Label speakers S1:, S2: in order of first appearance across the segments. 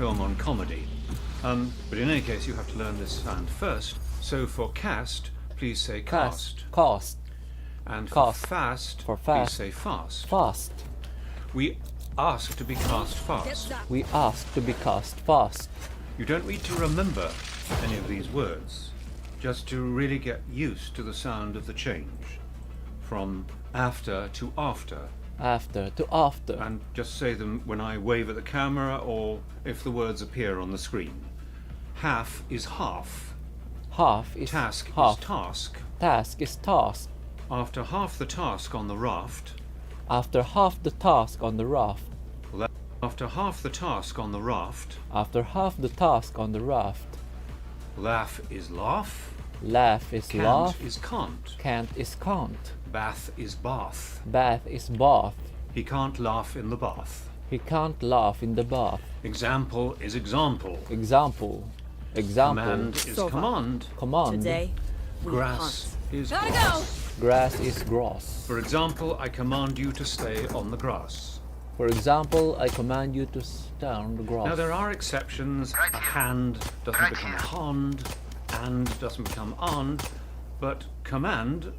S1: film on comedy. But in any case, you have to learn this sound first. So for cast, please say cast.
S2: Cast.
S1: And
S2: Cast.
S1: for fast,
S2: For
S1: please
S2: fast.
S1: say fast.
S2: Fast.
S1: We ask to be cast fast.
S2: We ask to be cast fast.
S1: You don't need to remember any of these words, just to really get used to the sound of the change from after to after.
S2: After to after.
S1: And just say them when I wave at the camera or if the words appear on the screen. Half is half.
S2: Half is
S1: Task
S2: half.
S1: is task.
S2: Task is task.
S1: After half the task on the raft.
S2: After half the task on the raft.
S1: After half the task on the raft.
S2: After half the task on the raft.
S1: Laugh is laugh.
S2: Laugh is
S1: Can't
S2: laugh.
S1: is can't.
S2: Can't is can't.
S1: Bath is bath.
S2: Bath is bath.
S1: He can't laugh in the bath.
S2: He can't laugh in the bath.
S1: Example is example.
S2: Example. Example.
S1: Command is command.
S2: Command.
S3: Today, we
S1: Grass is
S3: Gotta
S1: grass.
S2: Grass is grass.
S1: For example, I command you to stay on the grass.
S2: For example, I command you to stand on the grass.
S1: Now there are exceptions. A hand doesn't become a hand, and doesn't become and, but command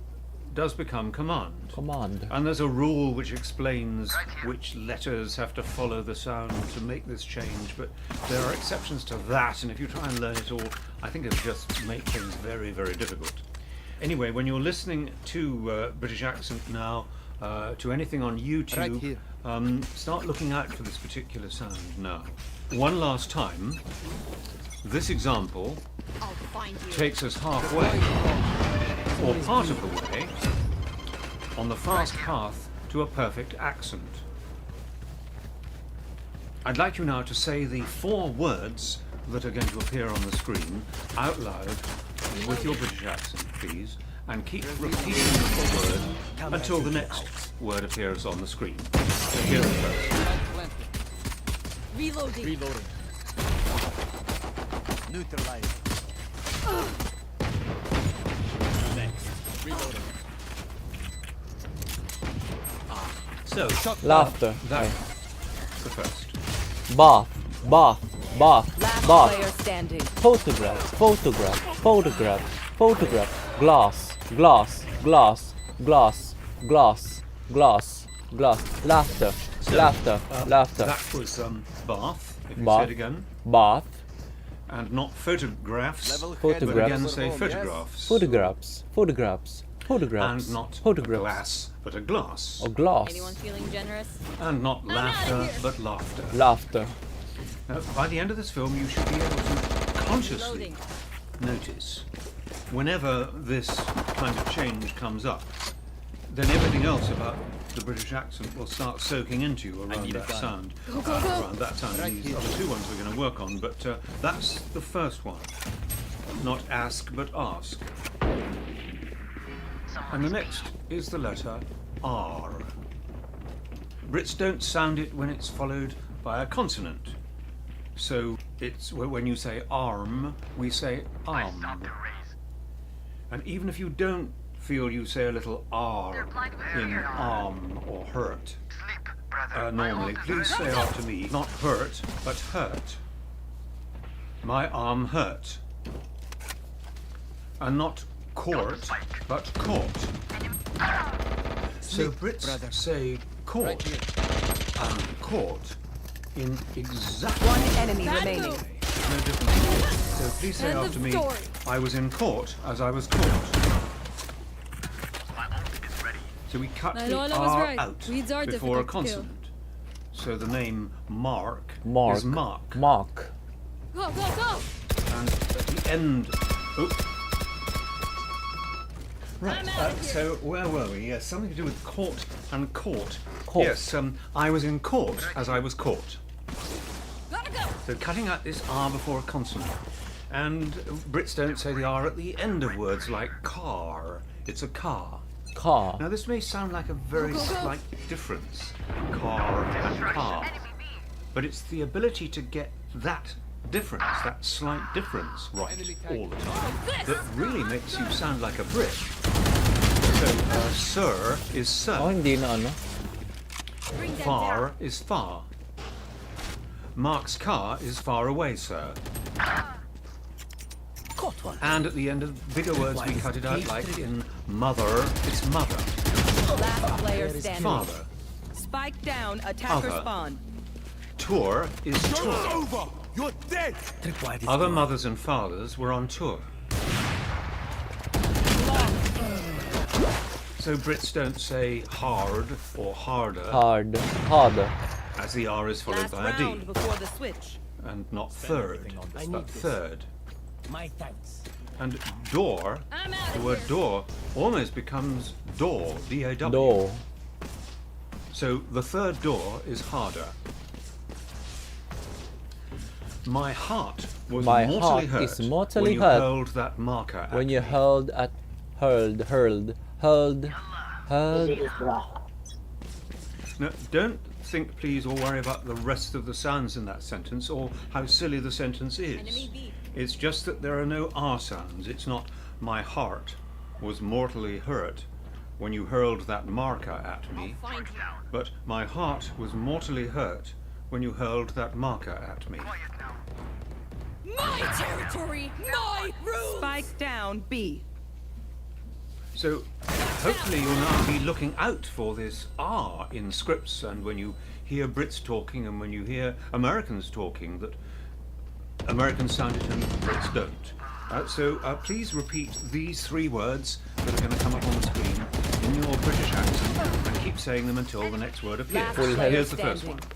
S1: does become command.
S2: Command.
S1: And there's a rule which explains which letters have to follow the sound to make this change, but there are exceptions to that, and if you try and learn it all, I think it'll just make things very, very difficult. Anyway, when you're listening to British accent now, to anything on YouTube, start looking out for this particular sound now. One last time, this example
S3: I'll find you.
S1: takes us halfway, or part of the way, on the fast path to a perfect accent. I'd like you now to say the 4 words that are going to appear on the screen out loud with your British accent, please, and keep repeating the word until the next word appears on the screen. So here's the first.
S3: Reloading.
S4: Reloading. Neutralize. Next. Reloading.
S1: So,
S2: Laughter.
S1: that's the first.
S2: Bath. Bath. Bath.
S3: Last
S2: Bath.
S3: player standing.
S2: Photograph. Photograph. Photograph. Photograph. Glass. Glass. Glass. Glass. Glass. Glass. Glass. Laughter.
S1: So,
S2: Laughter. Laughter.
S1: That was bath, if you
S2: Bath.
S1: say it again.
S2: Bath.
S1: And not photographs,
S4: Level
S2: Photographs.
S1: but again say
S4: Yes.
S1: photographs.
S2: Photographs. Photographs. Photographs.
S1: And not a
S2: photographs.
S1: glass, but a glass.
S2: Or glass.
S3: Anyone feeling generous?
S1: And not
S3: outta
S1: laughter,
S3: here.
S1: but laughter.
S2: Laughter.
S1: Now, by the end of this film, you should be able to consciously
S3: Reloading.
S1: notice whenever this kind of change comes up, then everything else about the British accent will start soaking into you around
S4: need a
S1: that
S4: gun.
S1: sound.
S3: Go, go, go.
S1: Around that sound. And these other 2 ones we're going to work on, but that's the first one. Not ask, but ask. And the next is the letter R. Brits don't sound it when it's followed by a consonant. So it's when you say arm, we say arm. And even if you don't feel you say a little R in arm or hurt, normally, please say after me, not hurt, but hurt. My arm hurt. And not court, but caught. So Brits
S4: brother.
S1: say caught
S4: Right here.
S1: and caught in exactly
S3: One enemy
S1: the
S3: remaining.
S1: same way. No difference. So please say
S3: End of
S1: after me,
S3: story.
S1: I was in court as I was caught. So we cut the
S5: Lola was
S1: R
S5: right.
S1: out
S5: Weeds are
S1: before a
S5: difficult to kill.
S1: consonant. So the name Mark,
S2: Mark.
S1: is Mark.
S2: Mark.
S5: Go, go, go!
S1: And at the end... Oh. Right, so where were we? Yes, something to do with court and court.
S2: Court.
S1: Yes, I was in court as I was caught.
S3: Gotta go.
S1: So cutting out this R before a consonant. And Brits don't say the R at the end of words like car. It's a car.
S2: Car.
S1: Now this may sound like a very slight difference, car and car. But it's the ability to get that difference, that slight difference right all the time, that really makes you sound like a Brit. So, sir is
S2: Oh,
S1: sir,
S2: hindi na ano.
S3: Bring them
S1: far
S3: down.
S1: is far. Mark's car is far away, sir.
S5: Caught one.
S1: And at the end of bigger words, we cut it out like in mother, it's mother.
S6: Last player standing.
S1: Father.
S6: Spike down. Attacker
S1: Other.
S6: spawn.
S1: Tour is tour.
S5: Over. You're dead. Tripwire
S1: Other mothers and fathers were on tour. So Brits don't say hard or harder,
S2: Hard. Harder.
S1: as the R is followed
S6: Last
S1: by a D,
S6: round before the switch.
S1: and not third,
S4: everything on
S5: I
S1: but
S5: need this.
S1: third.
S5: My thanks.
S1: And door,
S3: I'm out
S1: the
S3: of
S1: word
S3: here.
S1: door, almost becomes door, D-A-W.
S2: Door.
S1: So the third door is harder. My heart was
S2: My
S1: mortally
S2: heart
S1: hurt
S2: is mortally
S1: when you
S2: hurt
S1: hurled that marker at
S2: When you
S1: me.
S2: hurled.
S1: Now, don't think, please, or worry about the rest of the sounds in that sentence or how silly the sentence is.
S3: Enemy B.
S1: It's just that there are no R sounds. It's not my heart was mortally hurt when you hurled that marker at me,
S3: Find you.
S1: but my heart was mortally hurt when you hurled that marker at me.
S3: My territory. My rules.
S6: Spike down. B.
S1: So hopefully you'll now be looking out for this R in scripts, and when you hear Brits talking and when you hear Americans talking, that Americans sound it and Brits don't. So please repeat these three words that are going to come up on the screen in your British accent and keep saying them until the next word appears.
S6: Last
S2: Full
S6: player
S1: Here's the first
S6: standing.
S1: one.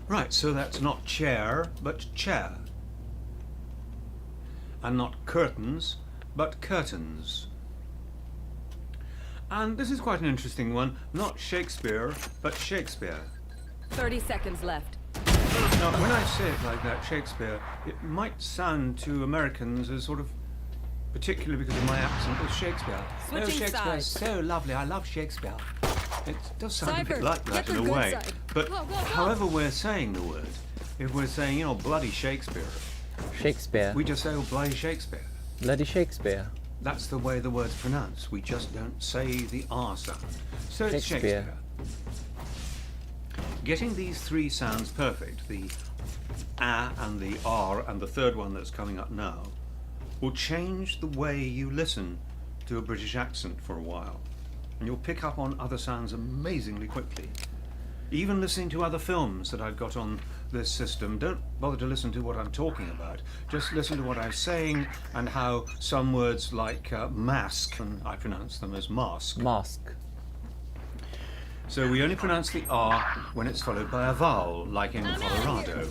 S1: Right, so that's not chair, but chair. And not curtains, but curtains. And this is quite an interesting one. Not Shakespeare, but Shakespeare.
S6: 30 seconds left.
S1: Now, when I say it like that, Shakespeare, it might sound to Americans as sort of, particularly because of my accent, as Shakespeare.
S6: Switching
S1: Shakespeare's
S6: sides.
S1: so lovely. I love Shakespeare. It does sound a
S3: Cypher,
S1: bit like that
S3: get
S1: in
S3: the
S1: a
S3: good
S1: way.
S3: side.
S1: But
S3: Go, go, go.
S1: however we're saying the word, if we're saying, bloody Shakespeare,
S2: Shakespeare.
S1: we just say, oh, bloody Shakespeare.
S2: Bloody Shakespeare.
S1: That's the way the word's pronounced. We just don't say the R sound. So it's
S2: Shakespeare.
S1: Shakespeare. Getting these three sounds perfect, the A and the R and the third one that's coming up now, will change the way you listen to a British accent for a while. And you'll pick up on other sounds amazingly quickly. Even listening to other films that I've got on this system, don't bother to listen to what I'm talking about. Just listen to what I'm saying and how some words like mask, and I pronounce them as mask.
S2: Mask.
S1: So we only pronounce the R when it's followed by a vowel, like in Colorado.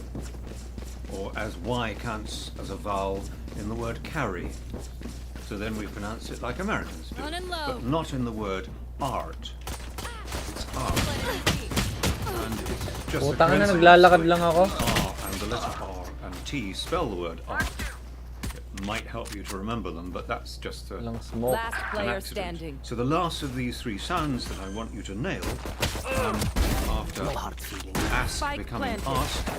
S1: Or as Y counts as a vowel in the word carry. So then we pronounce it like Americans do.
S3: Running low.
S1: But not in the word art. It's art. And it's just a
S2: Putang na,
S1: coincidence
S2: naglalakad
S1: that
S2: lang ako.
S1: R and the letter R and T spell the word art. It might help you to remember them, but that's just a,
S2: Lang smoke.
S6: Last
S1: an
S6: player
S1: accident.
S6: standing.
S1: So the last of these three sounds that I want you to nail, after
S5: No hard feeling.
S1: ask
S6: Spike
S1: becoming
S6: planted.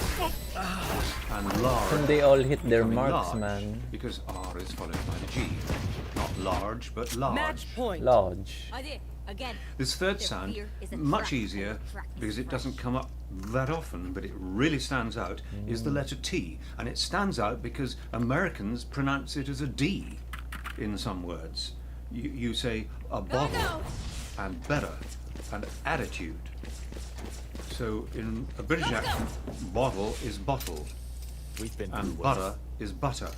S1: ask, and large
S2: And they all hit their
S1: becoming
S2: marks,
S1: large,
S2: man.
S1: because R is followed by the G. Not large, but large.
S6: Match point.
S2: Large.
S3: Idea. Again.
S1: This third
S3: Their
S1: sound,
S3: fear is a
S1: much
S3: trap,
S1: easier
S3: and the trap is
S1: because it doesn't
S3: fresh.
S1: come up that often, but it really stands out, is the letter T. And it stands out because Americans pronounce it as a D in some words. You say a bottle
S3: go.
S1: and better and attitude. So in a British accent, bottle is bottle
S4: We've been
S1: and
S4: through
S1: butter is butter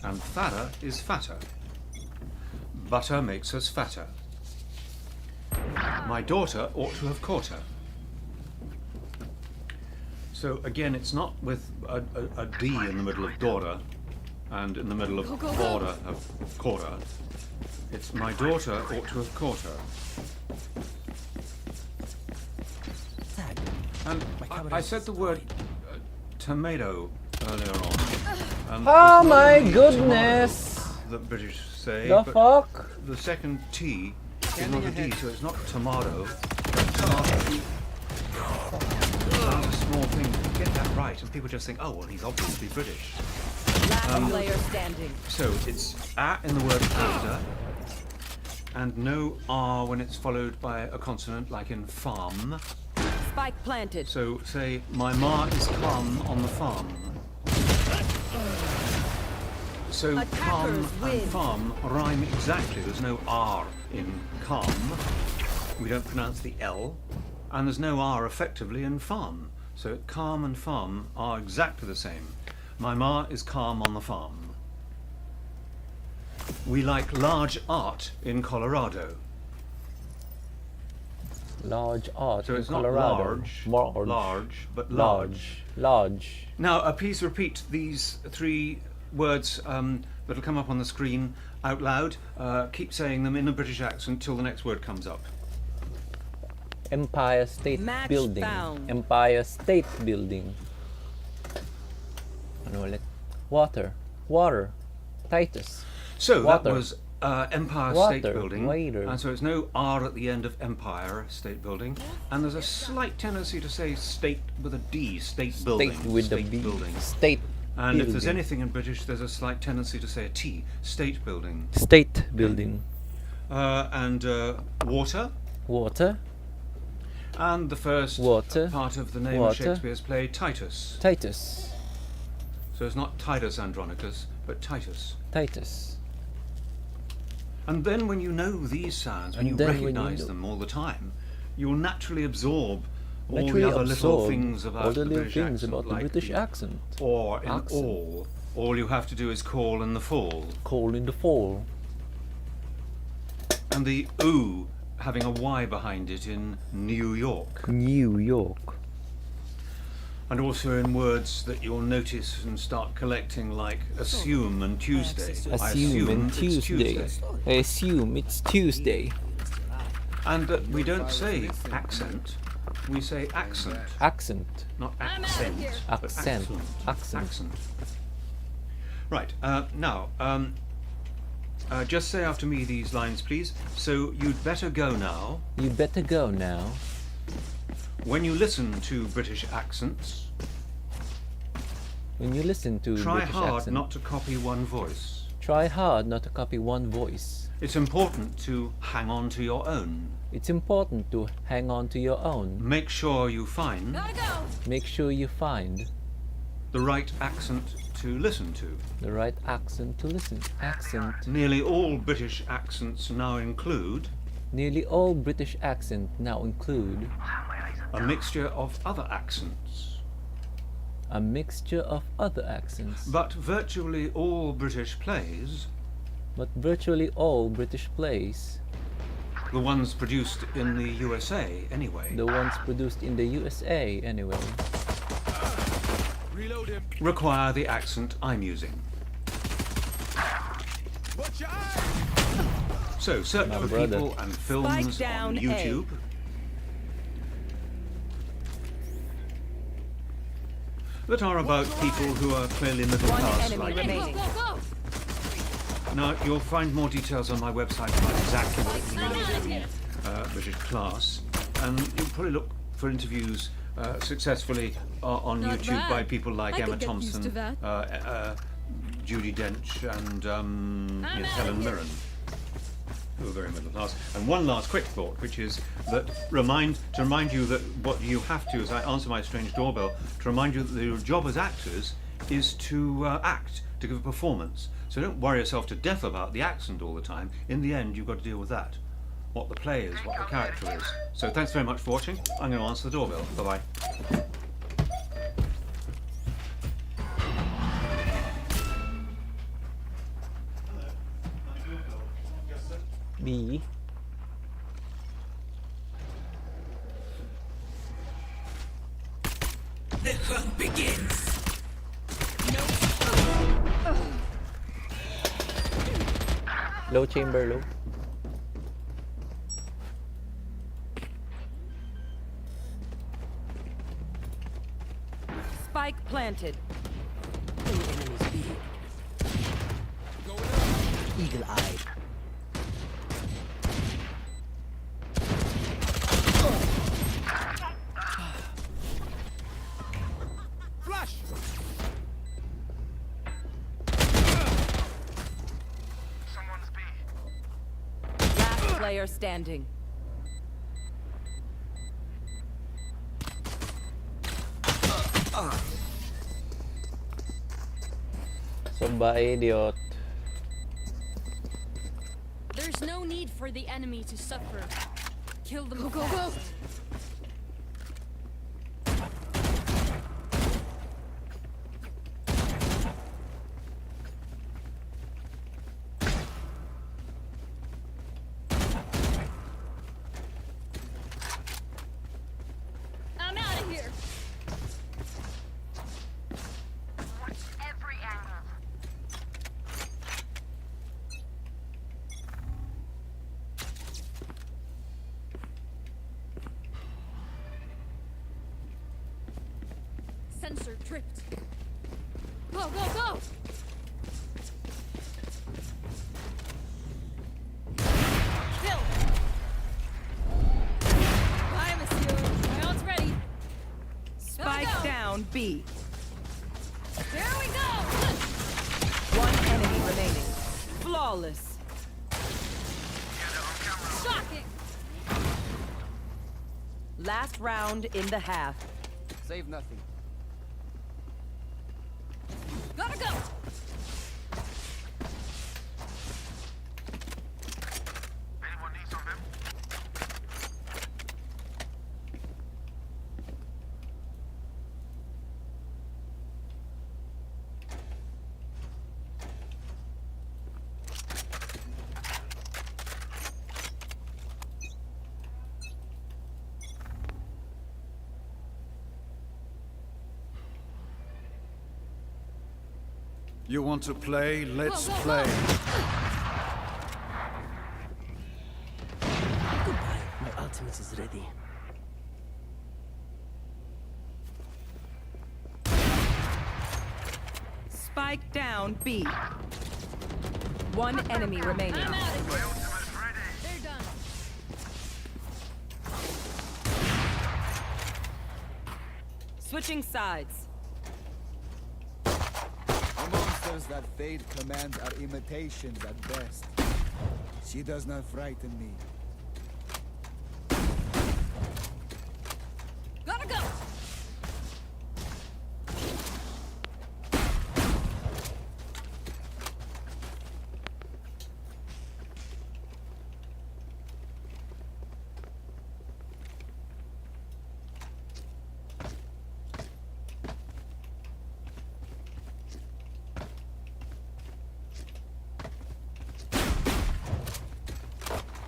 S1: and fatter is fatter. Butter makes us fatter. My daughter ought to have caught her. So again, it's not with a D in the middle of daughter and in the middle of
S3: Go, go, go.
S1: border of quarter. It's my daughter ought to have caught her.
S5: Tag.
S1: And I said the word tomato earlier on. And
S2: Oh
S1: it's not
S2: my
S1: only
S2: goodness!
S1: tomato that British say,
S2: The
S1: but
S2: fuck?
S1: the second T is not a D, so it's not tomato. It's tomato. Sounds a small thing. Get that right, and people just think, oh well, he's obviously British.
S6: Last Last player standing.
S1: So it's A in the word older, and no R when it's followed by a consonant, like in farm.
S6: Spike planted.
S1: So say, my ma is calm on the farm. So calm
S6: Attackers win.
S1: and farm rhyme exactly. There's no R in calm. We don't pronounce the L. And there's no R effectively in farm. So calm and farm are exactly the same. My ma is calm on the farm. We like large art in Colorado.
S2: Large art
S1: So
S2: in
S1: it's not
S2: Colorado.
S1: large, but large.
S2: Large.
S1: Now, please repeat these three words that'll come up on the screen out loud. Keep saying them in a British accent till the next word comes up.
S2: Empire State
S6: Match
S2: Building.
S6: found.
S2: Empire State Building. Ano ulit? Water. Titus.
S1: So
S2: Water.
S1: that was Empire
S2: Water.
S1: State Building.
S2: Water.
S1: And so it's no R at the end of Empire State Building. And there's a slight tendency to say state with a D, state building.
S2: State with the
S1: state
S2: B.
S1: building.
S2: State
S1: And if there's
S2: building.
S1: anything in British, there's a slight tendency to say a T, state building.
S2: State Building.
S1: And water.
S2: Water.
S1: And the first
S2: Water.
S1: part of the name
S2: Water.
S1: of Shakespeare's play, Titus.
S2: Titus.
S1: So it's not Titus Andronicus, but Titus.
S2: Titus.
S1: And then when you know these sounds, when
S2: And
S1: you
S2: then when you
S1: recognise
S2: know-
S1: them all the time, you'll naturally absorb all
S2: Naturally
S1: the other little
S2: absorb
S1: things about
S2: all the
S1: the
S2: little
S1: British
S2: things
S1: accent,
S2: about the
S1: like
S2: British accent.
S1: or in
S2: accent.
S1: all you have to do is call in the fall.
S2: Cold in the fall.
S1: And the ooh having a Y behind it in New York.
S2: New York.
S1: And also in words that you'll notice and start collecting, like assume and Tuesday. I
S2: Assume and
S1: it's
S2: Tuesday. I assume it's Tuesday.
S1: And that we don't say accent, we say accent,
S2: Accent.
S1: not accent, but
S2: Accent. Accent.
S1: accent. Right, now, just say after me these lines, please. So you'd better go now.
S2: You better go now.
S1: When you listen to British accents,
S2: When you listen to
S1: try
S2: British
S1: hard
S2: accent,
S1: not to copy one voice.
S2: try hard not to copy one voice.
S1: It's important to hang on to your own.
S2: It's important to hang on to your own.
S1: Make sure you find
S3: Gotta go.
S2: Make sure you find
S1: the right accent to listen to.
S2: the right accent to listen. Accent.
S1: Nearly all British accents now include
S2: Nearly all British accent now include
S1: a mixture of other accents.
S2: a mixture of other accents.
S1: But virtually all British plays,
S2: But virtually all British plays,
S1: the ones produced in the USA anyway,
S2: the ones produced in the USA anyway,
S4: Reload him.
S1: require the accent I'm using.
S4: Watch your eyes.
S1: So search
S2: My
S1: for
S2: brother.
S1: people and films
S6: down
S1: on
S6: A.
S1: YouTube. That are about people who are clearly middle
S6: One
S1: class
S6: enemy
S1: like
S6: remaining.
S1: me.
S3: Go, go, go.
S1: Now you'll find more details on my website about exactly what it
S3: I'm
S1: means
S3: out
S1: to
S3: here.
S1: British class, and you'll probably look for interviews successfully on
S3: Not
S1: YouTube
S3: bad.
S1: by people like
S3: I could
S1: Emma
S3: get used
S1: Thompson,
S3: to that.
S1: Judy Dench, and yes,
S3: outta
S1: Helen
S3: here.
S1: Mirren, who are very middle class. And one last quick thought, which is that to remind you that what you have to, as I answer my strange doorbell, to remind you that your job as actors is to act, to give a performance. So don't worry yourself to death about the accent all the time. In the end, you've got to deal with that. What the play is, what the character is. So thanks very much for watching. I'm going to answer the doorbell. Bye-bye.
S2: B.
S5: The hunt begins.
S2: Low chamber, low.
S6: Spike planted.
S5: Two enemies B. Eagle eye.
S4: Flash.
S6: player standing.
S2: Sumba idiot.
S7: There's no need for the enemy to suffer. Kill them
S6: Go,
S7: fast. I'm out of here.
S8: Every angle.
S7: Sensor tripped. Go, go, go! Kill! Bye, monsieur. My ult's ready.
S6: Spike
S7: Go, go.
S6: down B.
S7: Here we go!
S6: One enemy remaining. Flawless.
S7: Shocking!
S6: Last round in the half.
S4: Save nothing.
S7: Gotta go!
S8: Anyone need something?
S9: You want to play? Let's
S7: Go, go, go.
S9: play.
S5: Goodbye. My ultimate is ready.
S6: Spike down B. One enemy remaining.
S7: I'm out of here.
S8: Ultimate's ready.
S7: They're done.
S6: Switching sides.
S4: The monsters that fate commands are imitations at best. She does not frighten me.
S7: Gotta go!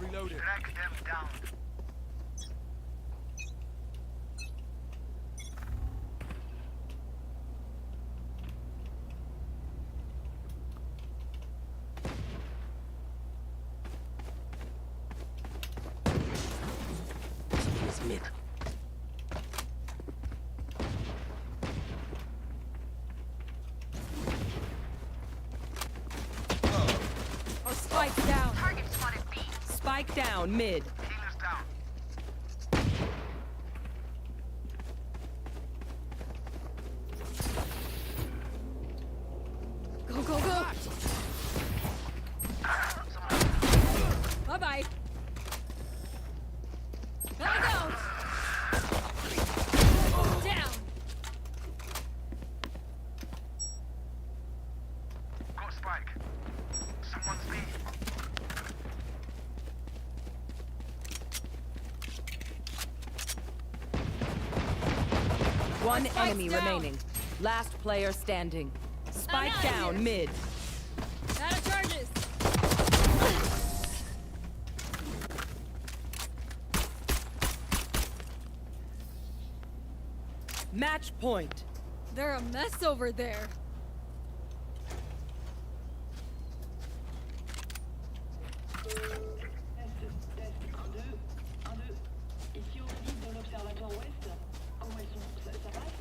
S4: Reloaded.
S8: Track them down.
S5: He's mid.
S6: Oh, spike down.
S8: Target spotted B.
S6: Spike down mid.
S8: Healers down.
S7: Go, go, go! Bye-bye. Gotta go! Down!
S8: Go spike. Someone's B.
S6: One
S7: Spike's
S6: enemy
S7: down.
S6: remaining. Last player standing. Spike
S7: outta
S6: down
S7: here.
S6: mid.
S7: Out of charges!
S6: Match point.
S7: They're a mess over there.
S10: Ici au site de l'Observatoire Ouest, comment elles sont? Ça passe?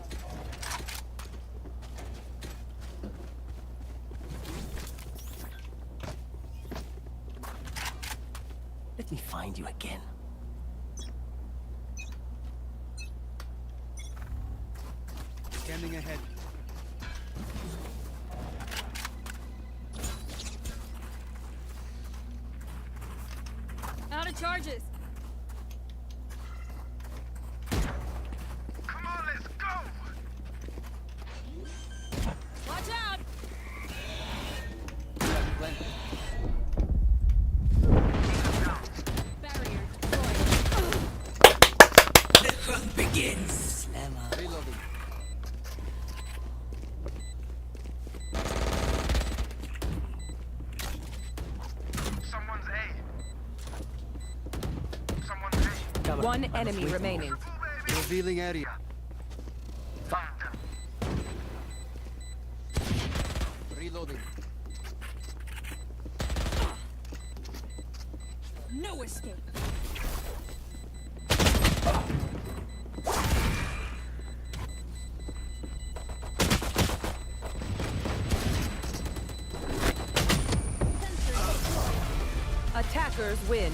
S5: Let me find you again.
S4: Scanning ahead.
S7: Out of charges.
S8: Come on, let's go!
S7: Watch out. Barrier deployed.
S5: Slammer.
S4: Reloading.
S8: Someone's A. Someone's A.
S5: Come on,
S6: One
S5: I must
S6: enemy
S5: wait.
S6: remaining.
S8: Oh, baby.
S4: Revealing area.
S8: Found them.
S4: Reloading.
S7: No escape.
S6: Attackers win.